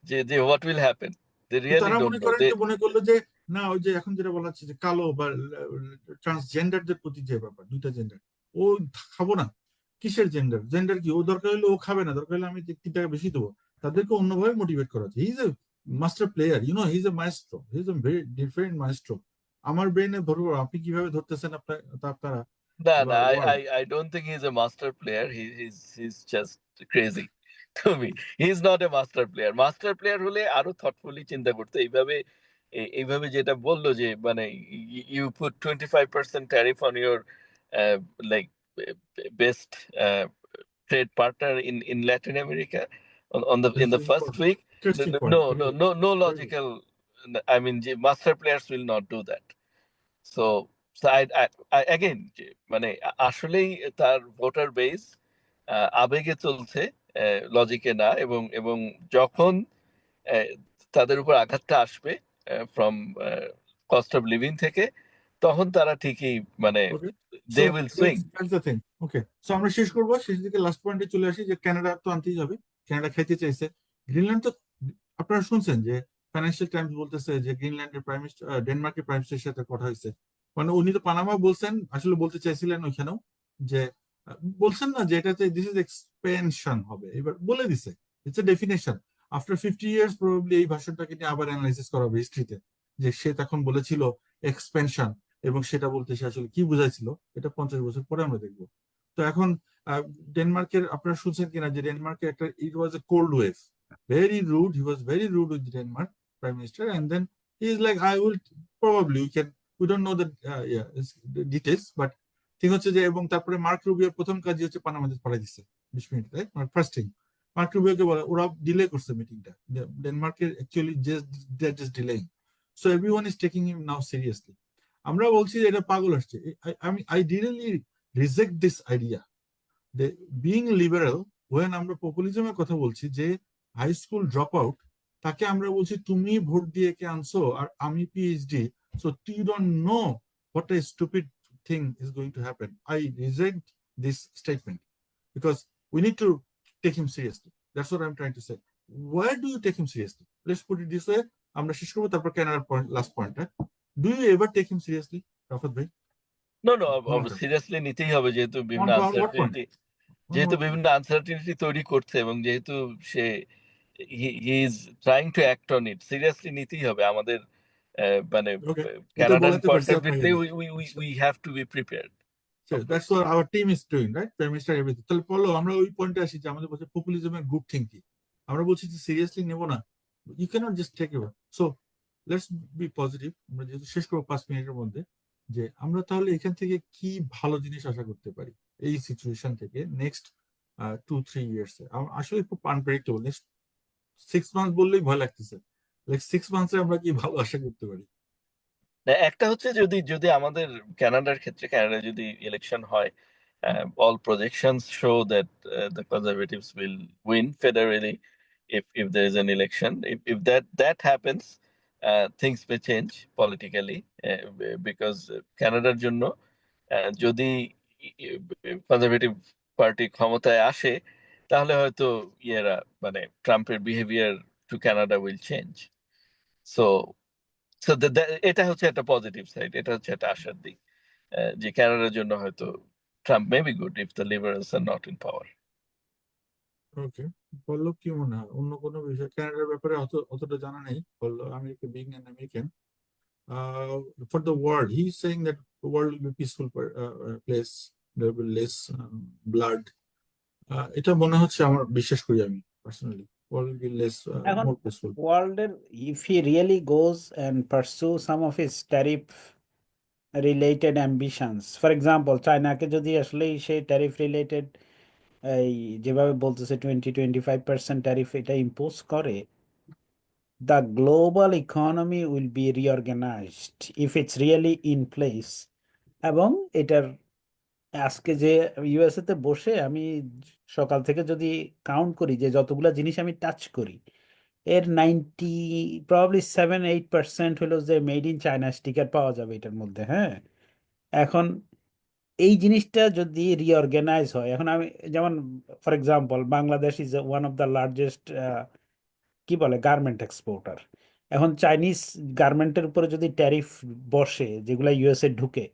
যে what will happen, they really তারা don't মনে know করেন they, যে মনে করলো যে না, ওই যে এখন যেটা বলা হচ্ছে যে কালো বা ট্রান্সজেন্ডারদের প্রতি যে ব্যাপার, দুইটা জেন্ডার, ও খাবো না, কিসের জেন্ডার, জেন্ডার কি, ও দরকার হলে ও খাবে না, দরকার হলে আমি 3 টাকা বেশি দেবো, তাদেরকে অন্যভাবে মোটিভেট করা হচ্ছে। He is a master player, you know, he is a maestro, he is a very different maestro. আমার ব্রেনে ধরবো, আপনি কিভাবে ধরতেছেন আপনারা না word. I don't think he's a master player, he's just crazy to me. He's not a master player. Master player হলে আরো thoughtfully চিন্তা করতে, এইভাবে যেটা বললো যে মানে you put 25% tariff on your uh, like best uh, trade partner in Latin America on the in the first week. Interesting point, No logical, I mean master players will not do that. So again মানে আসলেই তার voter base আবেগে চলছে, লজিকে না, এবং যখন আহ, তাদের উপর আঘাতটা আসবে ফ্রম কস্ট অফ লিভিং থেকে, তখন তারা ঠিকই মানে okay. So they will swing. That's the thing. Okay, so আমরা শেষ করবো, শেষ দিকে লাস্ট পয়েন্টে চলে আসি যে কানাডা তো আনতেই হবে, কানাডা খাইতে চাইছে। গ্রিনল্যান্ড তো আপনারা শুনছেন যে ফাইন্যান্সিয়াল টাইমস বলতেছে যে গ্রিনল্যান্ডের প্রাইম মিনিস্টার, ডেনমার্কের প্রাইম মিনিস্টারের সাথে কথা হয়েছে, মানে উনি তো পানামা বলছেন, আসলে বলতে চাইছিলেন ওইখানেও যে বলছেন না যে এটাতে দিস ইজ এক্সপেনশন হবে, এবার বলে দিছে, it's a definition. After 50 years probably এই ভাষণটাকে নিয়ে আবার অ্যানালাইসিস করা হবে হিস্ট্রিতে, যে সে তখন বলেছিল এক্সপেনশন, এবং সেটা বলতে সে আসলে কি বুঝাইছিল এটা 50 বছর পরে আমরা দেখবো। তো এখন ডেনমার্কের আপনারা শুনছেন কিনা যে ডেনমার্কের একটা, it was a cold wave, very rude, he was very rude with Denmark prime minister, and then he is like I will probably we don't know the details, but ঠিক হচ্ছে যে, এবং তারপরে মার্ক রুবিওর প্রথম কাজই হচ্ছে পানামাতে পাঠাই দিচ্ছে 20 minute, right, first thing. Mark রুবিওকে বলে, ওরা ডিলে করছে মিটিংটা, ডেনমার্কের actually just delaying, so everyone is taking him now seriously. আমরা বলছি যে এটা পাগল আসছে, I directly reject this idea being liberal, when আমরা পপুলিজমের কথা বলছি, যে হাই স্কুল ড্রপ আউট, তাকে আমরা বলছি তুমি ভোট দিয়ে কে আনছো আর আমি PhD, so you don't know what a stupid thing is going to happen. I reject this statement because we need to take him seriously. That's what I'm trying to say. Where do you take him seriously? Let's put it this way. আমরা শেষ করবো, তারপর Canadaর point, last point. Do you ever take him seriously, Rafat bhai? No One seriously নিতেই হবে, যেহেতু বিভিন্ন what point? Uncertainty তৈরি করছে, এবং যেহেতু সে he is trying to act on it, seriously নিতেই হবে আমাদের। মানে Okay. এটা কানাডান বলাতে পয়েন্ট পারছি অফ আপনাকে। View we have to be prepared. So that's what our team is doing, right? Prime Minister everything. তাহলে বলো, আমরা ওই পয়েন্টে আসি যে আমাদের বলছে পপুলিজমের গুড থিং কি, আমরা বলছি যে সিরিয়াসলি নেব না, you can't just take it. So let's be positive. আমরা যেহেতু শেষ করবো 5 মিনিটের মধ্যে, যে আমরা তাহলে এখান থেকে কি ভালো জিনিস আশা করতে পারি এই সিচুয়েশন থেকে নেক্সট 2-3 ইয়ার্স এ। আসলে খুব আনপ্রেডিক্টেবল, নেক্সট 6 মান্থ বললেই ভয় লাগতেছে, লাইক 6 মান্থসে আমরা কি ভালো আশা করতে পারি? না, একটা হচ্ছে যদি যদি আমাদের কানাডার ক্ষেত্রে কানাডা যদি ইলেকশন হয়, all projections show that the conservatives will win federally if there is an election. If that happens, things may change politically, because কানাডার জন্য যদি কনজারভেটিভ পার্টি ক্ষমতায় আসে, তাহলে হয়তো ইয়েরা মানে ট্রাম্পের behaviour to Canada will change. So so এটা হচ্ছে একটা পজিটিভ সাইড, এটা হচ্ছে একটা আশার দিক, যে কানাডার জন্য হয়তো Trump may be good if the liberals are not in power. Okay, Pallab কি মনে হয় অন্য কোনো বিষয় কানাডার ব্যাপারে অতটা জানা নেই Pallab, America being an American, for the world he's saying that the world will be peaceful place, there will be less blood. এটা মনে হচ্ছে, আমার বিশ্বাস করি আমি personally, world will be less এখন more peaceful. ওয়ার্ল্ডের if he really goes and pursue some of his tariff related ambitions, for example চায়নাকে যদি আসলেই সে ট্যারিফ রিলেটেড এই যেভাবে বলতেছে 20-25% ট্যারিফ এটা ইম্পোজ করে, the global economy will be reorganized if it's really in place. এবং এটার আজকে যে ইউএসএ তে বসে আমি সকাল থেকে যদি কাউন্ট করি যে যতগুলা জিনিস আমি টাচ করি, এর 7-8% হলো যে মেড ইন চায়না স্টিকার পাওয়া যাবে এটার মধ্যে। হ্যাঁ, এখন এই জিনিসটা যদি রিঅর্গানাইজ হয়, এখন আমি যেমন for example Bangladesh is one of the largest কি বলে গার্মেন্ট এক্সপোর্টার। এখন চাইনিজ গার্মেন্টের উপরে যদি ট্যারিফ বসে যেগুলা ইউএসএ ঢুকে,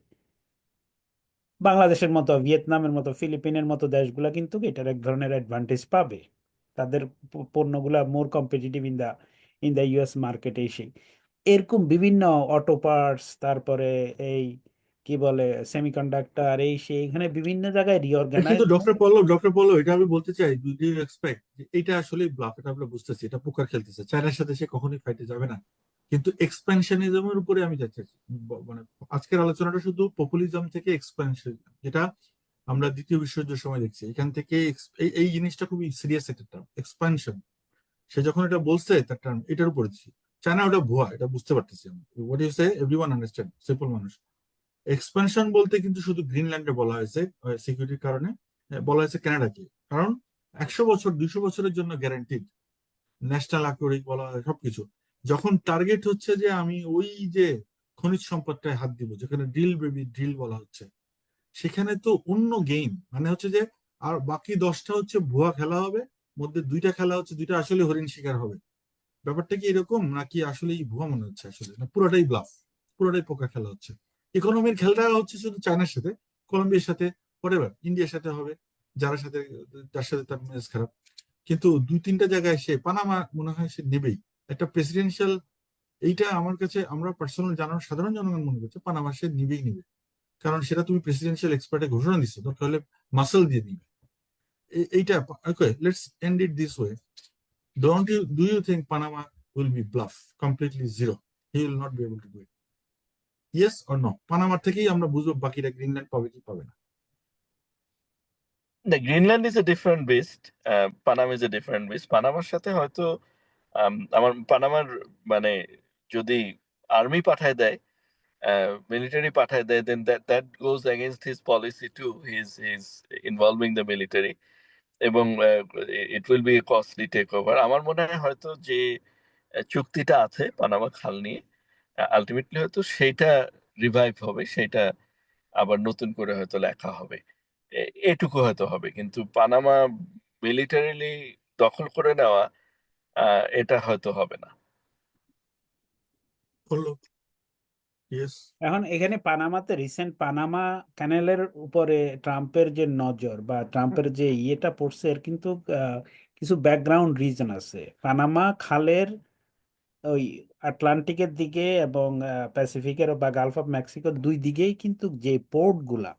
বাংলাদেশের মতো ভিয়েতনামের মতো ফিলিপিনের মতো দেশগুলা কিন্তু এটার এক ধরনের অ্যাডভান্টেজ পাবে, তাদের পণ্যগুলা মোর কম্পিটিটিভ ইন দ্য ইউএস মার্কেটে এসে। এরকম বিভিন্ন অটো পার্টস, তারপরে এই কি বলে সেমিকন্ডাক্টর, এই সেই এখানে বিভিন্ন জায়গায় রিঅর্গানাইজ। কিন্তু ডক্টর পল্লব এটা আমি বলতে চাই, ডু ইউ এক্সপেক্ট এটা আসলে ব্লাফ, এটা আমরা বুঝতেছি এটা পোকার খেলতেছে, চায়নার সাথে সে কখনোই ফাইটে যাবে না, কিন্তু এক্সপ্যানশনিজমের উপরে আমি যাচ্ছি। মানে আজকের আলোচনাটা শুধু পপুলিজম থেকে এক্সপ্যানশন, যেটা আমরা দ্বিতীয় বিশ্বযুদ্ধের সময় দেখছি, এখান থেকে এই জিনিসটা খুবই সিরিয়াস একটা টার্ম, এক্সপ্যানশন। সে যখন এটা বলছে তার টার্ম এটার উপরে দিচ্ছি, চায়না ওটা ভুয়া, এটা বুঝতে পারতেছি আমি, what you say everyone understand, simple মানুষ। এক্সপানশন বলতে কিন্তু শুধু গ্রিনল্যান্ডে বলা হয়েছে সিকিউরিটির কারণে, বলা হয়েছে কানাডাকে, কারণ 100 বছর 200 বছরের জন্য গ্যারান্টিড, ন্যাশনাল আকুইড বলা হয় সবকিছু। যখন টার্গেট হচ্ছে যে আমি ওই যে খনিজ সম্পদটায় হাত দিব, যেখানে ড্রিল বেবি ড্রিল বলা হচ্ছে, সেখানে তো অন্য গেম, মানে হচ্ছে যে আর বাকি 10টা হচ্ছে ভুয়া খেলা হবে, মধ্যে 2টা খেলা হচ্ছে 2টা আসলে হরিণ শিকার হবে। ব্যাপারটা কি এরকম নাকি আসলে ভুয়া মনে হচ্ছে, আসলে না পুরোটাই ব্লাফ, পুরোটাই পোকা খেলা হচ্ছে? ইকোনমির খেলাটা হচ্ছে শুধু চায়নার সাথে, কলম্বিয়ার সাথে, পরেবার ইন্ডিয়ার সাথে হবে, যার সাথে যার সাথে তার মেজাজ খারাপ। কিন্তু 2-3টা জায়গায় সে পানামা মনে হয় সে নেবেই একটা প্রেসিডেন্সিয়াল, এইটা আমার কাছে, আমরা পার্সোনাল জানার সাধারণ জনগণ মনে করছে পানামা সে নিবেই নিবে, কারণ সেটা তুমি প্রেসিডেন্সিয়াল এক্সপার্টে ঘোষণা দিচ্ছ, দরকার হলে মাসল দিয়ে দিবে। এইটা okay, let's end it this way. Do you think Panama will be bluff, completely zero? He will not be able to do it. Yes or no? পানামার থেকেই আমরা বুঝবো বাকিরা গ্রিনল্যান্ড পাবে কি পাবে না। The Greenland is a different beast. Panama is a different beast. পানামার সাথে হয়তো আমার পানামার মানে যদি আর্মি পাঠায় দেয়, মিলিটারি পাঠায় দেয়, then that goes against his policy too. He's involving the military, এবং it will be a costly takeover. আমার মনে হয় হয়তো যে চুক্তিটা আছে পানামা খাল নিয়ে, আলটিমেটলি হয়তো সেইটা রিভাইভ হবে, সেইটা আবার নতুন করে হয়তো লেখা হবে, এটুকু হয়তো হবে। কিন্তু পানামা মিলিটারিলি দখল করে নেওয়া, এটা হয়তো হবে না। বললো ইয়েস। এখন এখানে পানামাতে রিসেন্ট পানামা ক্যানেলের উপরে ট্রাম্পের যে নজর বা ট্রাম্পের যে ইয়েটা পড়ছে, এর কিন্তু কিছু ব্যাকগ্রাউন্ড রিজন আছে। পানামা খালের ওই আটলান্টিকের দিকে এবং প্যাসিফিকের বা গালফ অফ মেক্সিকোর দুই দিকেই কিন্তু যে পোর্ট গুলা,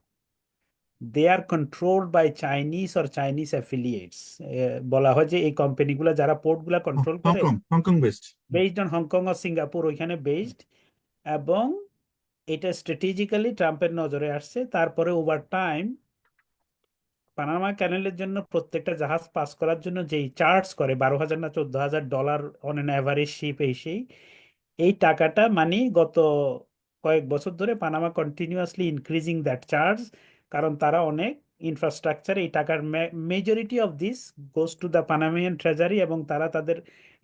they are controlled by Chinese or Chinese affiliates. বলা হয় যে এই কোম্পানিগুলো যারা পোর্ট গুলা কন্ট্রোল করে, Hong Kong best. Based on Hong Kong আর সিঙ্গাপুর, ওইখানে বেসড। এবং এটা স্ট্র্যাটেজিক্যালি ট্রাম্পের নজরে আসছে। তারপরে ওভার টাইম পানামা ক্যানেলের জন্য প্রত্যেকটা জাহাজ পাস করার জন্য যেই চার্জ করে $12,000 না $14,000 অন অ্যান অ্যাভারেজ শিপ, এই টাকাটা মানে গত কয়েক বছর ধরে Panama continuously increasing that charge, কারণ তারা অনেক ইনফ্রাস্ট্রাকচার, এই টাকার majority of this goes to the Panamanian treasury, এবং তারা তাদের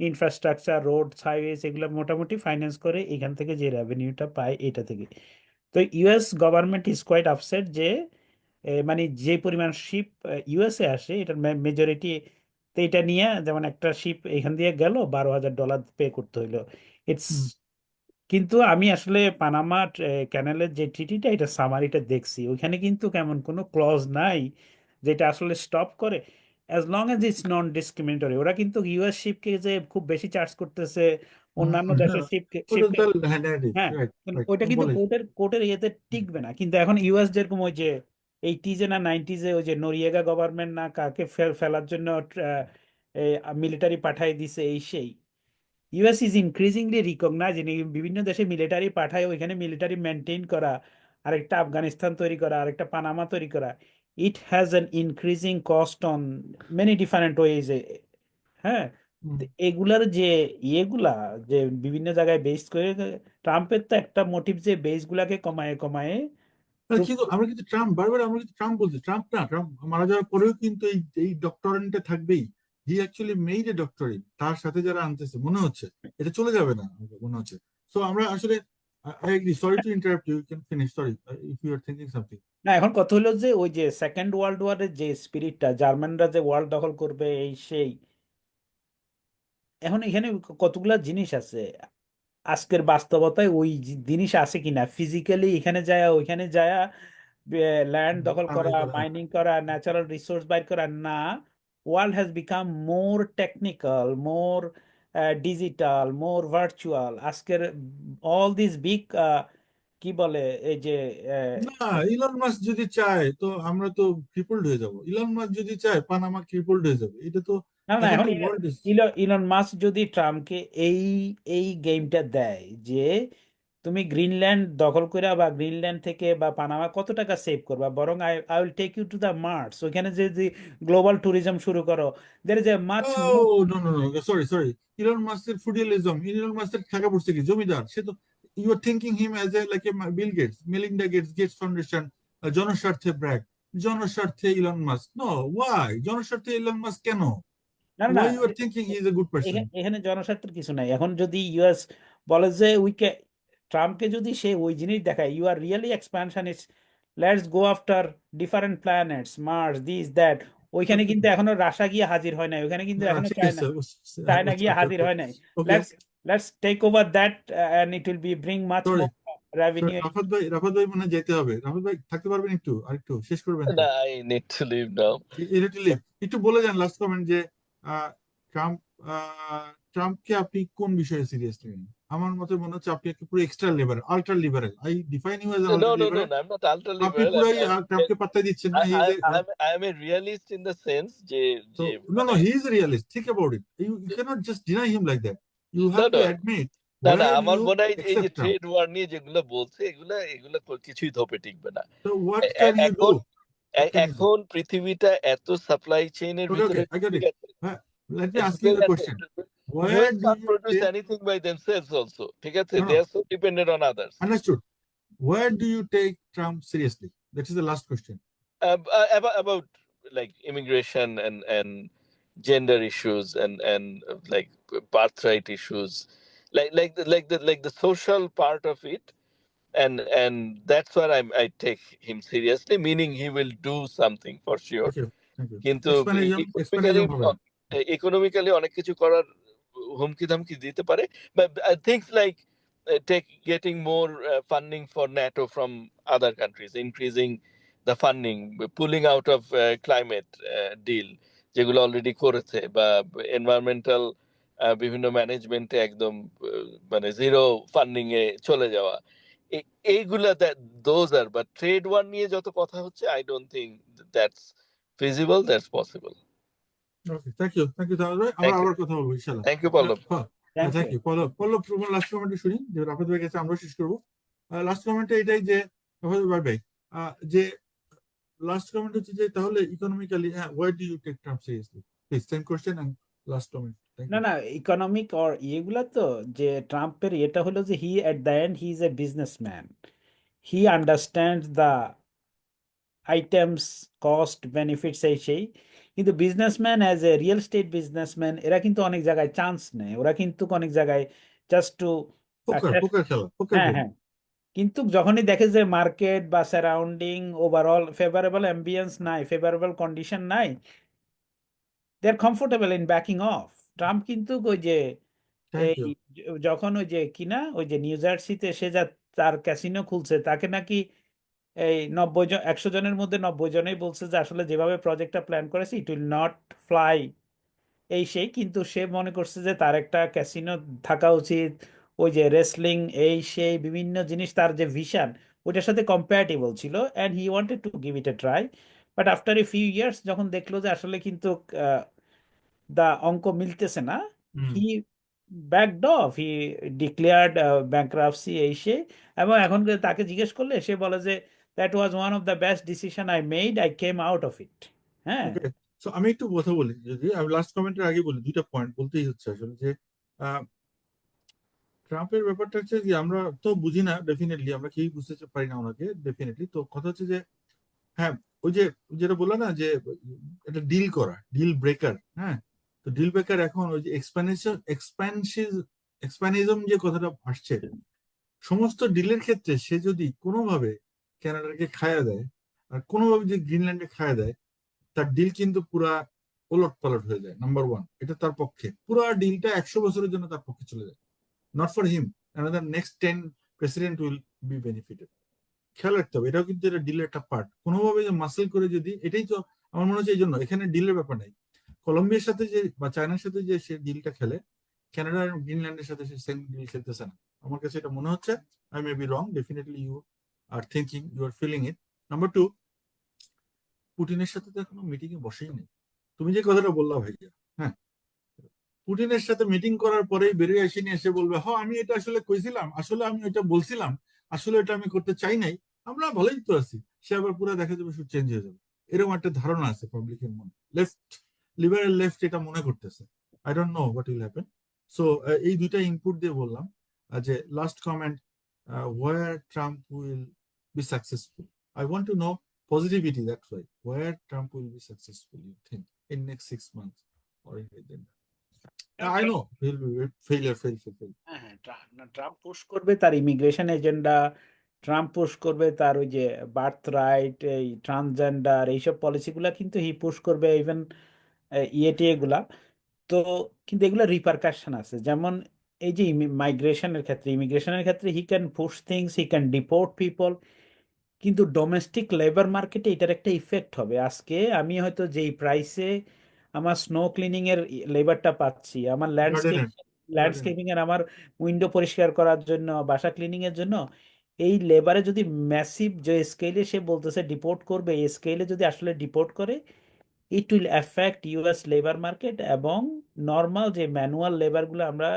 ইনফ্রাস্ট্রাকচার, রোড, হাইওয়েজ এগুলো মোটামুটি ফাইন্যান্স করে এখান থেকে যে রেভিনিউটা পায় এটা থেকে। তো US government is quite upset যে মানে যে পরিমাণ শিপ ইউএসএ আসে এটার মেজরিটি, তো এটা নিয়ে যেমন একটা শিপ এখান দিয়ে গেল $12,000 পে করতে হইলো। ইটস হুম। কিন্তু আমি আসলে পানামা ক্যানেলের যে ট্রিটিটা, এটা সামারিটা দেখছি, ওইখানে কিন্তু কেমন কোনো ক্লজ নাই যেটা আসলে স্টপ করে, as long age it's non discriminatory. ওরা কিন্তু ইউএস শিপকে যে খুব বেশি চার্জ করতেছে অন্যান্য দেশের শিপকে ওটা শিপকে তাহলে হ্যাঁ narrative, হ্যাঁ, right, কিন্তু right, ওইটা কিন্তু বলে কোর্টের ইয়েতে টিকবে না। কিন্তু এখন ইউএস যেরকম ওই যে 80s না 90s ওই যে নরিয়েগা গভর্নমেন্ট না কাকে ফেলার জন্য মিলিটারি পাঠাই দিছে এই সেই, ইউএস ইজ ইনক্রিজিংলি রিকগনাইজ, বিভিন্ন দেশে মিলিটারি পাঠায়, ওইখানে মিলিটারি মেনটেন করা, আরেকটা আফগানিস্তান তৈরি করা, আরেকটা পানামা তৈরি করা, it has an increasing cost on many different ways. হ্যাঁ, তো এগুলার যে ইয়েগুলা যে বিভিন্ন জায়গায় বেস করে, ট্রাম্পের তো একটা মোটিভ যে বেস গুলাকে কমায়ে কমায়ে কিন্তু আমরা কিন্তু ট্রাম্প বারবার আমরা কিন্তু ট্রাম্প বলছি, ট্রাম্প না, ট্রাম্প মারা যাওয়ার পরেও কিন্তু এই এই ডক্টরেন্টে থাকবেই। He actually made a doctorate, তার সাথে যারা আনতেছে মনে হচ্ছে এটা চলে যাবে না আমার মনে হচ্ছে। সো আমরা আসলে I agree, sorry to interrupt you, can finish, sorry if you are thinking something. না, এখন কথা হলো যে ওই যে সেকেন্ড ওয়ার্ল্ড ওয়ারের যে স্পিরিটটা, জার্মানরা যে ওয়ার্ল্ড দখল করবে এই সেই, এখন এখানে কতগুলা জিনিস আছে আজকের বাস্তবতায় ওই জিনিস আছে কিনা, ফিজিক্যালি এখানে যায় ওইখানে যায় ল্যান্ড দখল করা, মাইনিং করা, ন্যাচারাল রিসোর্স বাইর করা না। World has become more technical, more digital, more virtual. আজকের অল দিস বিগ কি বলে এই যে না, ইলন মাস্ক যদি চায় তো আমরা তো ক্রিপলড হয়ে যাব। ইলন মাস্ক যদি চায় পানামা ক্রিপলড হয়ে যাবে। এটা তো না না, এখন এখন তো ওয়ার্ল্ড ইজ, ইলন মাস্ক যদি ট্রাম্পকে এই এই গেমটা দেয় যে তুমি গ্রিনল্যান্ড দখল করে বা গ্রিনল্যান্ড থেকে বা পানামা কত টাকা সেভ করবা, বরং I I will take you to the Mars, ওইখানে যদি গ্লোবাল ট্যুরিজম শুরু করো, there is a much more. No no no, sorry sorry, Elon মাস্কের ফুডিয়ালিজম, ইলন মাস্কের টাকা পড়ছে কি জমিদার, সে তো you are thinking him as a like a Bill Gates, Melinda Gates, Gates foundation, জনস্বার্থে ব্র্যাক, জনস্বার্থে ইলন মাস্ক, নো, ওয়াই জনস্বার্থে ইলন মাস্ক কেন? না না, why you are thinking he is a good person? এখানে জনস্বার্থের কিছু নাই। এখন যদি ইউএস বলে যে উইকে ট্রাম্পকে যদি সে ওই জিনিস দেখায়, you are really expansionist, let's go after different planets, Mars, this that, ওইখানে কিন্তু এখনো রাশিয়া গিয়ে হাজির হয় নাই, ওইখানে কিন্তু এখনো ঠিক চায়না আছে, চায়না গিয়ে হাজির হয় নাই। Okay, let's let's take over that and it will be bring much sorry more revenue. Rafat ভাই মনে হয় যেতে হবে। রাফাত ভাই থাকতে পারবেন একটু, আর একটু শেষ করবেন তো? না, আই নিড টু লিভ নাও। একটু বলে যান লাস্ট কমেন্ট যে আহ, ট্রাম্প ট্রাম্পকে আপনি কোন বিষয়ে সিরিয়াসলি নেন? আমার মতে মনে হচ্ছে আপনি একটা পুরো extra liberal, ultra liberal. I define you as No, ultra no, no, liberal. I'm not ultra আপনি liberal. পুরাই ট্রাম্পকে পাত্তা দিচ্ছেন না। He is I'm a realist in the sense যে so যে no no, মানে he is a realist, think about it. You cannot just deny him like that. You no, have to no, admit না না, where আমার you মনে হয় এই যে accept Trump. ট্রেড ওয়ার নিয়ে যেগুলো বলছে এগুলা এগুলা কিছুই ধোপে টিকবে না। So what can you do? এখন What can you do? এখন পৃথিবীটা এত সাপ্লাই চেইনের Okay, ভিতরে okay, I got ঢুকে it. গেছে, Let me ask ঢুকে you the গেছে। question. Where US do can't you produce take, anything by themselves also, ঠিক আছে? no They no, are so dependent on others. understood. Where do you take Trump seriously? That is the last question. About like immigration and gender issues and like birthright issues, like the social part of it, and that's where I take him seriously, meaning he will do something for sure. Thank you. কিন্তু Explanation হবে না। Economically অনেক কিছু করার হুমকি ধামকি দিতে পারে, but things like getting more funding for NATO from other countries, increasing the funding, pulling out of climate deal যেগুলো অলরেডি করেছে, বা এনভায়রনমেন্টাল বিভিন্ন ম্যানেজমেন্টে একদম মানে জিরো ফান্ডিং এ চলে যাওয়া, এইগুলা those are, but trade war নিয়ে যত কথা হচ্ছে I don't think that's feasible, that's possible. Okay, thank you তাহলে আমরা Thank you. আবার কথা বলবো ইনশাআল্লাহ। Thank you, Pallab. Thank you Pallab তোমার লাস্ট কমেন্ট শুনি, যে রাফাত ভাই কাছে আমরা শেষ করবো। লাস্ট কমেন্টে এটাই যে রাফাত ভাই যে লাস্ট কমেন্ট হচ্ছে যে তাহলে ইকোনমিক্যালি, হ্যাঁ, where do you take Trump seriously? Please, same question and last comment. Thank না ইউ। না ইকোনমিক আর ইয়েগুলা তো, যে ট্রাম্পের এটা হলো যে he at the end he is a businessman, he understand the items, cost, benefits, এই সেই। কিন্তু businessman as a real estate businessman এরা কিন্তু অনেক জায়গায় চান্স নেয়, ওরা কিন্তু অনেক জায়গায় জাস্ট টু পোকার অ্যাট্রাক্ট। পোকার খেলা, পোকার হ্যাঁ গেম। হ্যাঁ, কিন্তু যখনই দেখে যে মার্কেট বা সারাউন্ডিং ওভারঅল ফেভারেবল অ্যাম্বিয়েন্স নাই, ফেভারেবল কন্ডিশন নাই, they are comfortable in backing off. Trump কিন্তু ওই যে থ্যাংক এই ইউ। যখন ওই যে কিনা ওই যে নিউ জার্সিতে সে যা তার ক্যাসিনো খুলছে, তাকে নাকি এই 90 জন, 100 জনের মধ্যে 90 জনেই বলছে যে আসলে যেভাবে প্রজেক্টটা প্ল্যান করেছে ইট উইল নট ফ্লাই, এই সেই। কিন্তু সে মনে করছে যে তার একটা ক্যাসিনো থাকা উচিত, ওই যে রেসলিং, এই সেই বিভিন্ন জিনিস, তার যে ভিশন ওইটার সাথে কম্প্যাটিবল ছিল, and he wanted to give it a try. But after a few years যখন দেখলো যে আসলে কিন্তু দা অঙ্ক মিলতেছে না, hmm. He backed off, he declared bankruptcy, এই সে। এবং এখন তাকে জিজ্ঞেস করলে সে বলে যে that was one of the best decision I made, I came out of it. হ্যাঁ ওকে, সো আমি একটু কথা বলি, যদি আমি লাস্ট কমেন্টের আগে বলি, দুইটা পয়েন্ট বলতেই হচ্ছে আসলে যে আহ, ট্রাম্পের ব্যাপারটা হচ্ছে যে আমরা তো বুঝি না, ডেফিনেটলি আমরা কেউই বুঝতে পারি না ওনাকে ডেফিনেটলি। তো কথা হচ্ছে যে হ্যাঁ, ওই যে যেটা বললাম না যে এটা ডিল করা, ডিল ব্রেকার। হ্যাঁ, তো ডিল ব্রেকার এখন ওই যে এক্সপ্যানিজম যে কথাটা আসছে, সমস্ত ডিলের ক্ষেত্রে সে যদি কোনোভাবে কানাডাকে খায়া দেয় আর কোনোভাবে যদি গ্রিনল্যান্ডে খায়া দেয়, তার ডিল কিন্তু পুরা ওলট পালট হয়ে যায়। নাম্বার ওয়ান, এটা তার পক্ষে পুরা ডিলটা 100 বছরের জন্য তার পক্ষে চলে যায়। Not for him, another next 10 president will be benefited. খেয়াল রাখতে হবে, এটাও কিন্তু এটা ডিলের একটা পার্ট। কোনোভাবে যে মাসেল করে যদি, এটাই তো আমার মনে হচ্ছে এই জন্য এখানে ডিলের ব্যাপার নাই। কলম্বিয়ার সাথে যে বা চায়নার সাথে যে সে ডিলটা খেলে, কানাডা আর গ্রিনল্যান্ডের সাথে সে সেম ডিল খেলতেছে না। আমার কাছে এটা মনে হচ্ছে। I may be wrong, definitely you are thinking, you are feeling it. Number two, পুটিনের সাথে তো এখনো মিটিং এ বসেই নেই। তুমি যে কথাটা বললা ভাইয়া, হ্যাঁ, পুটিনের সাথে মিটিং করার পরেই বেরিয়ে আসেনি, এসে বলবে হ্যাঁ আমি এটা আসলে কইছিলাম, আসলে আমি এটা বলছিলাম, আসলে এটা আমি করতে চাই নাই, আমরা ভালোই তো আছি। সে আবার পুরো দেখা যাবে সব চেঞ্জ হয়ে যাবে, এরকম একটা ধারণা আছে পাবলিকের মনে। লেফট, লিবারেল লেফট এটা মনে করতেছে। I don't know what will happen. So এই দুইটা ইনপুট দিয়ে বললাম। যে last comment, war Trump will be successful, I want to know positivity, that's why where Trump will be successful, you think, in next 6 months or in within. I know he'll be failure, fail. হ্যাঁ হ্যাঁ, Trump push করবে তার immigration agenda, Trump push করবে তার ওই যে birth right, এই transgender, এইসব পলিসিগুলা কিন্তু হি পুশ করবে, ইভেন ইয়েটি এগুলা। তো কিন্তু এগুলো রিপারকাশন আছে, যেমন এই যে মাইগ্রেশনের ক্ষেত্রে, ইমিগ্রেশনের ক্ষেত্রে he can push things, he can deport people, কিন্তু ডোমেস্টিক লেবার মার্কেটে এটার একটা ইফেক্ট হবে। আজকে আমি হয়তো যেই প্রাইসে আমার স্নো ক্লিনিং এর লেবারটা পাচ্ছি, আমার Gardener, gardener. ল্যান্ডস্কেপিং এর, আমার উইন্ডো পরিষ্কার করার জন্য, বাসা ক্লিনিং এর জন্য, এই লেবারে যদি ম্যাসিভ যে স্কেলে সে বলতেছে ডিপোর্ট করবে, এই স্কেলে যদি আসলে ডিপোর্ট করে, it will affect US labour market. এবং নর্মাল যে ম্যানুয়াল লেবারগুলো আমরা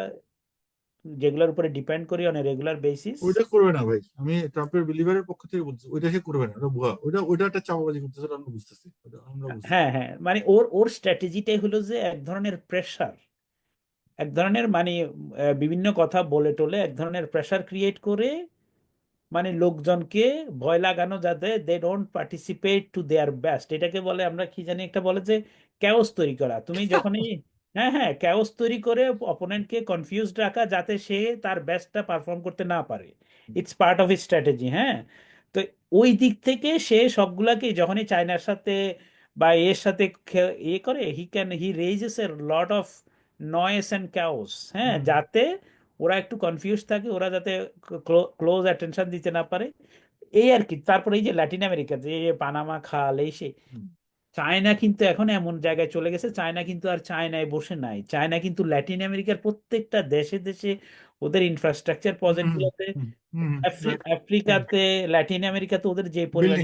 যেগুলোর উপরে ডিপেন্ড করি অন রেগুলার বেসিস। ওইটা করবে না ভাই, আমি ট্রাম্পের বিলিভারের পক্ষ থেকে বলছি, ওইটা সে করবে না, ওটা ভুয়া, ওইটা একটা চাপাবাজি করতেছে, ওটা আমরা বুঝতেছি, ওটা আমরা বুঝতেছি। হ্যাঁ হ্যাঁ, মানে ওর ওর স্ট্র্যাটেজিটাই হলো যে এক ধরনের প্রেশার, এক ধরনের মানে বিভিন্ন কথা বলে টোলে এক ধরনের প্রেশার ক্রিয়েট করে, মানে লোকজনকে ভয় লাগানো, যাতে they don't participate to their best. এটাকে বলে আমরা কি জানি, একটা বলে যে ক্যাওস তৈরি করা। তুমি যখনই, হ্যাঁ হ্যাঁ, ক্যাওস তৈরি করে অপোনেন্টকে কনফিউজড রাখা, যাতে সে তার বেস্টটা পারফর্ম করতে না পারে। It's part of his strategy. হ্যাঁ, তো ওই দিক থেকে সে সবগুলাকে যখনই চায়নার সাথে বা এর সাথে করে, he raises a lot of noise and chaos, হ্যাঁ, হুম, যাতে ওরা একটু কনফিউজ থাকে, ওরা যাতে ক্লোজ অ্যাটেনশন দিতে না পারে, এই আর কি। তারপরে এই যে ল্যাটিন আমেরিকা, যে পানামা খাল, এই সেই, হুম, চায়না কিন্তু এখন এমন জায়গায় চলে গেছে, চায়না কিন্তু আর চায়নায় বসে নাই, চায়না কিন্তু ল্যাটিন আমেরিকার প্রত্যেকটা দেশে দেশে ওদের ইনফ্রাস্ট্রাকচার প্রজেক্ট হুম, গুলোতে, হুম, হুম, right. আফ্রিকাতে, ল্যাটিন আমেরিকাতে ওদের যে পরিমাণ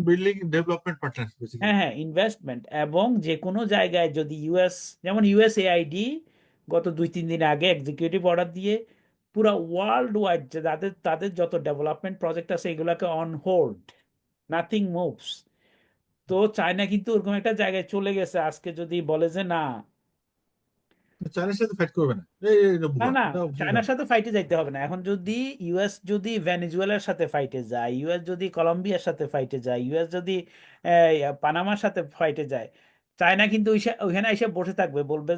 বিল্ডিং ডেভেলপমেন্ট পার্টনার হ্যাঁ বেসিক্যালি। হ্যাঁ ইনভেস্টমেন্ট, এবং যে কোনো জায়গায় যদি ইউএস, যেমন ইউএসএআইডি গত 2-3 দিন আগে এক্সিকিউটিভ অর্ডার দিয়ে পুরো ওয়ার্ল্ড ওয়াইড যাদের তাদের যত ডেভেলপমেন্ট প্রজেক্ট আছে এগুলোকে অন হোল্ড, নাথিং মুভস। তো চায়না কিন্তু ওরকম একটা জায়গায় চলে গেছে, আজকে যদি বলে যে না, চায়নার সাথে ফাইট করবে না, এটা না ভুয়া, না, এটা ভুল চায়নার সাথে ফাইটে যাইতে হবে না। এখন যদি ইউএস যদি ভেনেজুয়েলার সাথে ফাইটে যায়, ইউএস যদি কলম্বিয়ার সাথে ফাইটে যায়, ইউএস যদি পানামার সাথে ফাইটে যায়, চায়না কিন্তু ওইখানে এসে বসে থাকবে, বলবে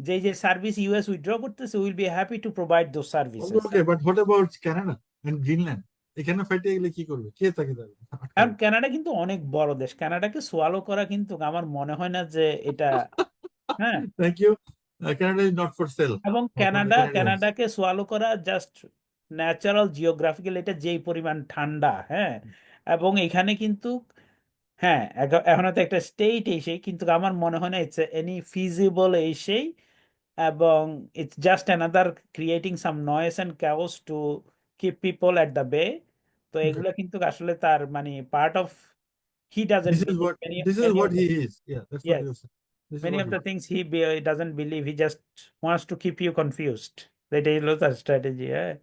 যে যে সার্ভিস ইউএস উইথড্র করতেছে, will be happy to provide those services. Okay, but what about Canada and Greenland? এখানে ফাইটে গেলে কি করবে? কে তাকে কারণ আটকাবে? কানাডা কিন্তু অনেক বড় দেশ, কানাডাকে সোয়ালো করা কিন্তু আমার মনে হয় না যে এটা, হ্যাঁ। Thank you. Canada is not for sale. এবং কানাডাকে সোয়ালো করা জাস্ট ন্যাচারাল জিওগ্রাফিক্যাল, এটা যেই পরিমাণ ঠান্ডা, হ্যাঁ। এবং এখানে কিন্তু, হ্যাঁ, এখন তো একটা স্টেট এই কিন্তু আমার মনে হয় না ইটস এনি ফিজিবল এই, এবং it's just another creating some noise and chaos to keep people at the বে। তো এগুলো কিন্তু আসলে তার মানে part of, he doesn't This is believe what this is what he is. Yeah, that's what you said. This is many what of he the is. things he doesn't believe, he just wants to keep you confused. That is the strategy, হ্যাঁ।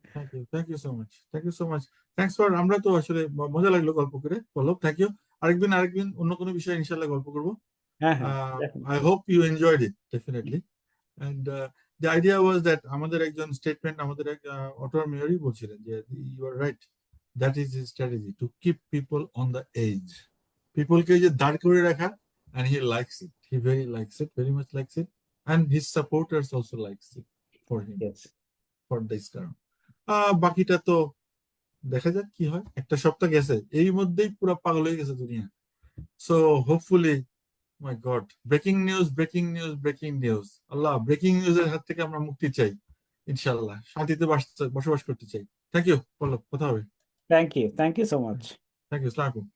Thank you so much. Thank you so much. Thanks for, আমরা তো আসলে মজা লাগলো গল্প করে, পল্লব। Thank you. আরেকদিন অন্য কোনো বিষয়ে ইনশাআল্লাহ গল্প করবো। হ্যাঁ হ্যাঁ, definitely. I hope you enjoyed it definitely. And the idea was that আমাদের একজন স্টেটমেন্ট, আমাদের এক অটোর মেয়রই বলছিলেন যে you are right, that is his strategy, to keep people on the edge, পিপলকে যে দাঁড় করে রাখা, and he likes it, he very likes it, very much likes it, and his supporters also likes it for him, Yes. for this কারণ। বাকিটা তো দেখা যাক কি হয়। একটা সপ্তাহ গেছে, এই মধ্যেই পুরো পাগল হয়ে গেছে দুনিয়া। So hopefully, my god, breaking news, breaking news, breaking news. আল্লাহ, ব্রেকিং নিউজের হাত থেকে আমরা মুক্তি চাই ইনশাআল্লাহ, শান্তিতে বসবাস করতে চাই। থ্যাংক ইউ পল্লব, কথা হবে। Thank you so much. Thank you, আসসালামু আলাইকুম।